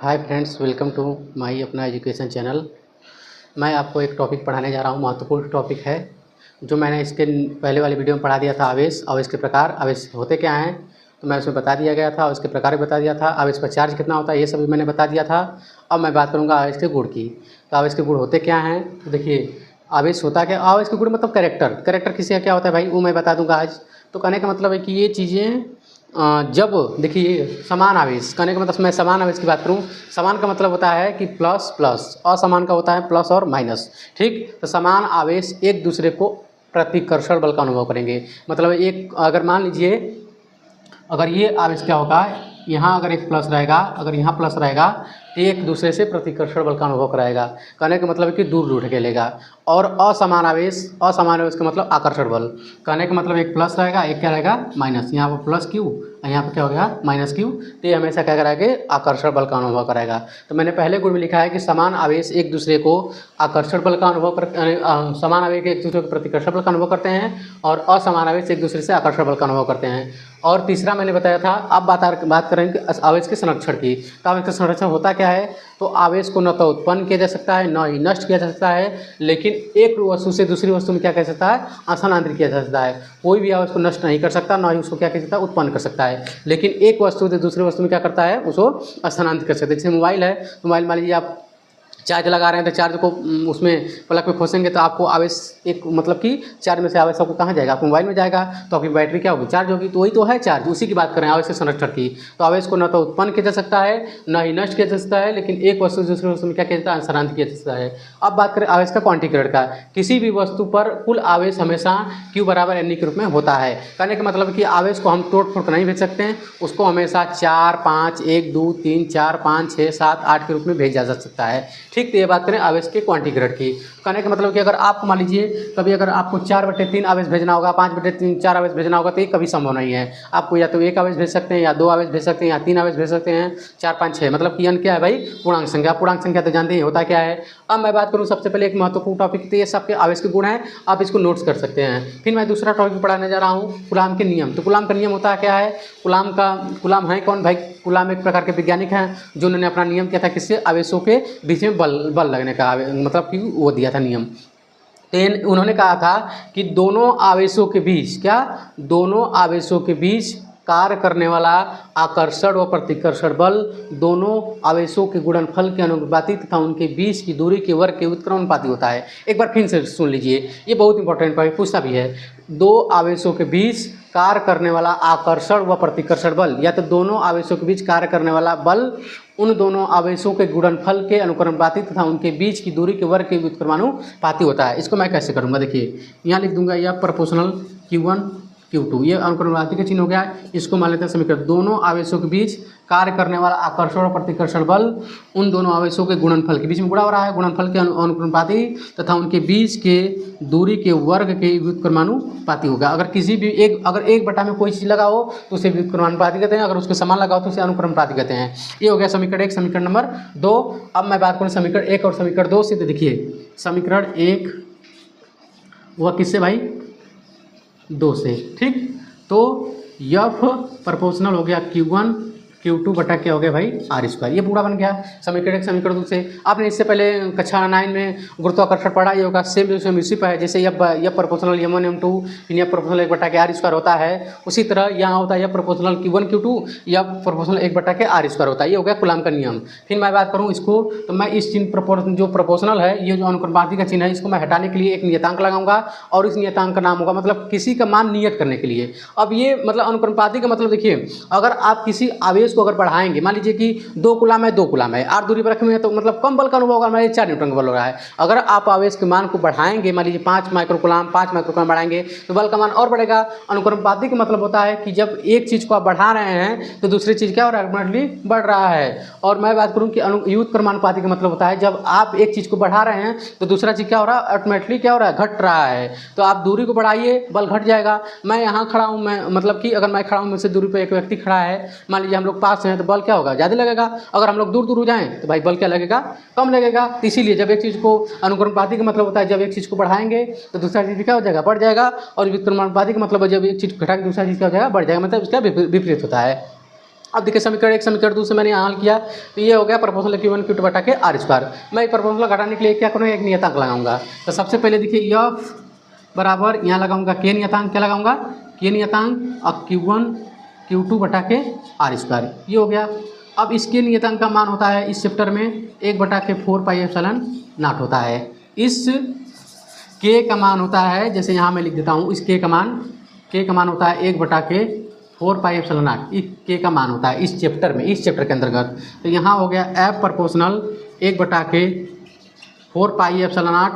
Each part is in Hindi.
Hi friends, welcome to my अपना एजुकेशन चैनल। मैं आपको एक टॉपिक पढ़ाने जा रहा हूँ। महत्वपूर्ण टॉपिक है जो मैंने इसके पहले वाले वीडियो में पढ़ा दिया था। आवेश के प्रकार, आवेश होते क्या हैं तो मैं उसमें बता दिया गया था। उसके प्रकार भी बता दिया था। आवेश का चार्ज कितना होता है ये सभी मैंने बता दिया था। अब मैं बात करूँगा आवेश के गुण की। तो आवेश के गुण होते क्या हैं तो देखिए, आवेश होता क्या, आवेश के गुण मतलब कैरेक्टर किसी का क्या होता है भाई, वो मैं बता दूँगा आज। तो कहने का मतलब है कि ये चीज़ें जब देखिए समान आवेश, कहने का मतलब मैं समान आवेश की बात करूं। समान का मतलब होता है कि प्लस प्लस, असमान का होता है प्लस और माइनस। ठीक, तो समान आवेश एक दूसरे को प्रतिकर्षण बल का अनुभव करेंगे। मतलब एक अगर मान लीजिए, अगर ये आवेश क्या होगा, यहाँ अगर एक प्लस रहेगा, अगर यहाँ प्लस रहेगा तो एक दूसरे से प्रतिकर्षण बल का अनुभव कराएगा। कहने का मतलब है कि दूर दूर ढकेलेगा। और असमान आवेश का मतलब आकर्षण बल। कहने का मतलब एक प्लस रहेगा, एक क्या रहेगा माइनस। यहाँ पर प्लस क्यू, यहाँ पर क्या हो गया माइनस क्यू। तो ये हमेशा क्या कराएगा, आकर्षण बल का अनुभव कराएगा। तो मैंने पहले गुण में लिखा है कि समान आवेश एक दूसरे को आकर्षण बल का अनुभव कर, समान आवेश एक दूसरे को प्रतिकर्षण बल का अनुभव करते हैं और असमान आवेश एक दूसरे से आकर्षण बल का अनुभव करते हैं। और तीसरा मैंने बताया था, अब बात करेंगे आवेश के संरक्षण की। तो आवेश का संरक्षण होता क्या है, तो आवेश को न तो उत्पन्न किया जा सकता है न ही नष्ट किया जा सकता है, लेकिन एक वस्तु से दूसरी वस्तु में क्या कर सकता है, स्थानांतरित किया जा सकता है। कोई भी आवेश को नष्ट नहीं कर सकता, न ही उसको क्या कर सकता है, उत्पन्न कर सकता है। लेकिन एक वस्तु से दूसरी वस्तु में क्या करता है, उसको स्थानांतरित कर सकता है। जैसे मोबाइल है, मोबाइल मान लीजिए आप चार्ज लगा रहे हैं तो चार्ज को उसमें प्लग में खोसेंगे तो आपको आवेश एक मतलब कि चार्ज में से आवेश आपको कहाँ जाएगा, आपको मोबाइल में जाएगा। तो आपकी बैटरी क्या होगी, चार्ज होगी। तो वही तो है चार्ज, उसी की बात करें आवेश के संरक्षण की। तो आवेश को न तो उत्पन्न किया जा सकता है न ही नष्ट किया जा सकता है, लेकिन एक वस्तु दूसरी वस्तु में क्या किया जाता है, स्थानांतरित किया जा सकता है। अब बात करें आवेश का क्वांटीकरण का। किसी भी वस्तु पर कुल आवेश हमेशा Q बराबर NE के रूप में होता है। कहने का मतलब कि आवेश को हम तोड़ फोड़ कर नहीं भेज सकते हैं, उसको हमेशा 4 5 1 2 3 4 5 6 7 8 के रूप में भेजा जा सकता है। ठीक, तो ये बात करें आवेश के क्वांटीकरण की। कहने का मतलब कि अगर आप मान लीजिए कभी अगर आपको 4/3 आवेश भेजना होगा, 5/3 4 आवेश भेजना होगा, तो ये कभी संभव नहीं है। आपको या तो 1 आवेश भेज सकते हैं, या 2 आवेश भेज सकते हैं, या 3 आवेश भेज सकते हैं, 4 5 6 मतलब कि n क्या है भाई, पूर्णांक संख्या। पूर्णांक संख्या तो जानते ही होता क्या है। अब मैं बात करूँ सबसे पहले एक महत्वपूर्ण टॉपिक, तो ये सबके आवेश के गुण हैं, आप इसको नोट्स कर सकते हैं। फिर मैं दूसरा टॉपिक पढ़ाने जा रहा हूँ, कूलाम के नियम। तो कूलाम का नियम होता क्या है, कूलाम है कौन भाई, कूलाम एक प्रकार के वैज्ञानिक हैं जो उन्होंने अपना नियम किया था, किससे, आवेशों के बीच में बल लगने का, मतलब कि वो दिया था नियम। तो उन्होंने कहा था कि दोनों आवेशों के बीच कार्य करने वाला आकर्षण व प्रतिकर्षण बल दोनों आवेशों के गुणनफल के अनुपाती तथा उनके बीच की दूरी के वर्ग के व्युत्क्रमानुपाती होता है। एक बार फिर से सुन लीजिए, ये बहुत इंपॉर्टेंट पॉइंट पूछता भी है। दो आवेशों के बीच कार्य करने वाला आकर्षण व प्रतिकर्षण बल, या तो दोनों आवेशों के बीच कार्य करने वाला बल उन दोनों आवेशों के गुणनफल के अनुक्रमानुपाती तथा उनके बीच की दूरी के वर्ग के व्युत्क्रमानुपाती होता है। इसको मैं कैसे करूँगा, देखिए यहाँ लिख दूंगा, यह प्रोपोर्शनल Q1 Q2, ये अनुक्रमानुपाती का चिन्ह हो गया। इसको मान लेते हैं समीकरण, दोनों आवेशों के बीच कार्य करने वाला आकर्षण और प्रतिकर्षण बल उन दोनों आवेशों के गुणनफल के बीच में गुणा हो रहा है, गुणनफल के अनुक्रमानुपाती तथा उनके बीच के दूरी के वर्ग के व्युत्क्रमानुपाती होगा। अगर किसी भी अगर एक बटा में कोई चीज़ लगा हो तो उसे व्युत्क्रमानुपाती कहते हैं, अगर उसके समान लगा हो तो उसे अनुक्रमानुपाती कहते हैं। ये हो गया समीकरण 1। समीकरण नंबर 2, अब मैं बात करूँ समीकरण 1 और समीकरण 2 से। तो देखिए समीकरण 1 वह किससे भाई, 2 से। ठीक, तो F प्रोपोर्शनल हो गया Q1 Q2 बटा क्या हो गया भाई, R²। ये पूरा बन गया समीकरण 1 समीकरण 2 से। आपने इससे पहले कक्षा 9 में गुरुत्वाकर्षण पढ़ा, ये होगा सेम इसी पर है। जैसे यह प्रोपोर्शनल M1 M2 फिर यह प्रोपोर्शनल 1 बटा के R² होता है, उसी तरह यहाँ होता है यह प्रोपोर्शनल Q1 Q2, यह प्रोपोर्शनल 1 बटा के R² होता है। ये हो गया कूलाम का नियम। फिर मैं बात करूँ इसको, तो मैं इस चिन्ह जो प्रोपोर्शनल है, ये जो अनुक्रमानुपाती का चिन्ह है, इसको मैं हटाने के लिए एक नियतांक लगाऊंगा और इस नियतांक का नाम होगा, मतलब किसी का मान नियत करने के लिए। अब ये मतलब अनुक्रमानुपाती का मतलब देखिए, अगर आप किसी आवेश को अगर बढ़ाएंगे, मान लीजिए कि 2 कूलाम है, r दूरी पर रखे हुए हैं, तो मतलब कम बल का अनुभव होगा, मान लीजिए 4 न्यूटन का बल हो रहा है। अगर आप आवेश के मान को बढ़ाएंगे, मान लीजिए 5 माइक्रोकूलाम बढ़ाएंगे तो बल का मान और बढ़ेगा। अनुक्रमानुपाती का मतलब होता है कि जब एक चीज़ को आप बढ़ा रहे हैं तो दूसरी चीज़ क्या हो रहा है, ऑटोमेटिकली बढ़ रहा है। और मैं बात करूँ कि व्युत्क्रमानुपाती का मतलब होता है जब आप एक चीज़ को बढ़ा रहे हैं तो दूसरा चीज़ क्या हो रहा है, ऑटोमेटिकली क्या हो रहा है, घट रहा है। तो आप दूरी को बढ़ाइए, बल घट जाएगा। मैं यहाँ खड़ा हूँ, मैं मतलब कि अगर मैं खड़ा हूँ, मुझसे दूरी पर एक व्यक्ति खड़ा है, मान लीजिए हम लोग पास हैं, तो बल क्या होगा, ज़्यादा लगेगा। अगर हम लोग दूर दूर हो जाएं तो भाई बल क्या लगेगा, कम लगेगा। तो इसीलिए जब एक चीज़ को, अनुक्रमानुपाती का मतलब होता है जब एक चीज़ को बढ़ाएंगे तो दूसरा चीज़ क्या हो जाएगा, बढ़ जाएगा। और व्युत्क्रमानुपाती का मतलब जब एक चीज़ घटा के दूसरा चीज़ क्या हो जाएगा, बढ़ जाएगा, मतलब इसका विपरीत होता है। अब देखिए समीकरण 1 समीकरण 2 से मैंने यहाँ हल किया, तो ये हो गया प्रोपोर्शनल Q1 Q2 बटा के आर स्क्वायर। मैं प्रोपोर्शनल घटाने के लिए क्या करूँगा, एक नियतांक लगाऊंगा। तो सबसे पहले देखिए एफ बराबर यहाँ लगाऊंगा के नियतांक, क्या लगाऊंगा, के नियतांक, अब Q1 Q2 बटा के आर स्क्वायर, ये हो गया। अब इसके नियतांक का मान होता है इस चैप्टर में 1 बटा के 4 पाई एप्सिलॉन नॉट होता है। इस के का मान होता है, जैसे यहाँ मैं लिख देता हूँ, इस के का मान होता है 1 बटा के 4 पाई एप्सिलॉन नॉट, इस के का मान होता है इस चैप्टर में, इस चैप्टर के अंतर्गत। तो यहाँ हो गया एफ प्रोपोर्शनल 1 बटा के 4 pi epsilon not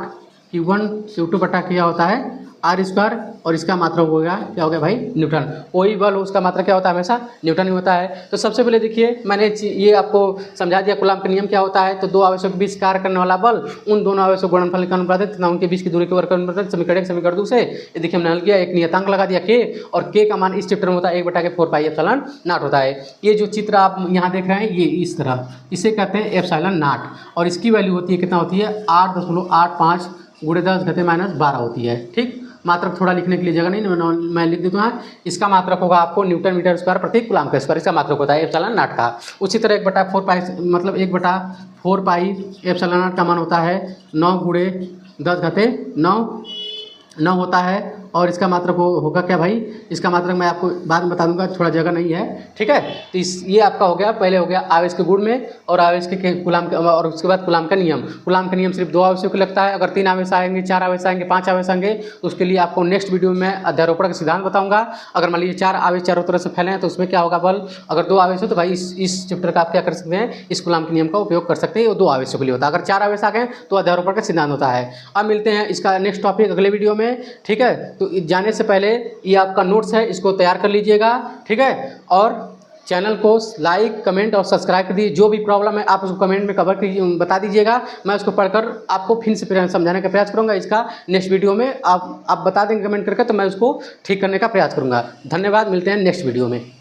Q1 Q2 बटा के क्या होता है आर स्क्वायर, और इसका मात्रा हो गया क्या हो गया भाई, न्यूटन। कोई बल हो उसका मात्रा क्या होता है, हमेशा न्यूटन ही होता है। तो सबसे पहले देखिए मैंने ये आपको समझा दिया कूलॉम का नियम क्या होता है। तो दो आवेशों के बीच कार्य करने वाला बल उन दोनों आवेशों गुणनफल के अनुपातिक तथा उनके बीच की दूरी के वर्ग के अनुपातिक, समीकरण 1 समीकरण 2 से ये देखिए हमने हल किया, एक नियतांक लगा दिया के, और के का मान इस चैप्टर में होता है 1 बटा के 4 पाई एप्सिलॉन नॉट होता है। ये जो चित्र आप यहाँ देख रहे हैं ये इस तरह, इसे कहते हैं एप्सिलॉन नॉट, और इसकी वैल्यू होती है कितना होती है 8.85 गुणे 10⁻12 होती है। ठीक, मात्रक थोड़ा लिखने के लिए जगह नहीं, मैं लिख देता हूँ। इसका मात्रक होगा आपको न्यूटन मीटर स्क्वायर प्रति कूलॉम का स्क्वायर, इसका मात्रक होता है एप्सिलॉन नॉट का। उसी तरह 1/4 पाई मतलब 1/4 पाई एप्सिलॉन नॉट का मान होता है 9 गुणे 10⁻9 होता है, और इसका मात्रक होगा क्या भाई, इसका मात्रक मैं आपको बाद में बता दूंगा, थोड़ा जगह नहीं है। ठीक है, तो ये आपका हो गया, पहले हो गया आवेश के गुण में और आवेश के कूलॉम, और उसके बाद कूलॉम का नियम। कूलॉम का नियम सिर्फ 2 आवेशों को लगता है, अगर 3 आवेश आएंगे, 4 आवेश आएंगे, 5 आवेश आएंगे, तो उसके लिए आपको नेक्स्ट वीडियो में अध्यारोपण का सिद्धांत बताऊंगा। अगर मान लीजिए 4 आवेश चारों तरफ से फैले हैं तो उसमें क्या होगा बल, अगर 2 आवेश हो तो भाई इस चैप्टर का आप क्या कर सकते हैं, इस कूलॉम के नियम का उपयोग कर सकते हैं। वो 2 आवेशों के लिए होता है, अगर 4 आवेश आ गए तो अध्यारोपण का सिद्धांत होता है। अब मिलते हैं इसका नेक्स्ट टॉपिक अगले वीडियो में। ठीक है, तो जाने से पहले ये आपका नोट्स है, इसको तैयार कर लीजिएगा। ठीक है, और चैनल को लाइक कमेंट और सब्सक्राइब कर दीजिए। जो भी प्रॉब्लम है आप उसको कमेंट में कवर बता दीजिएगा, मैं उसको पढ़कर आपको फिर से समझाने का प्रयास करूंगा। इसका नेक्स्ट वीडियो में आप बता देंगे कमेंट करके, तो मैं उसको ठीक करने का प्रयास करूंगा। धन्यवाद, मिलते हैं नेक्स्ट वीडियो में।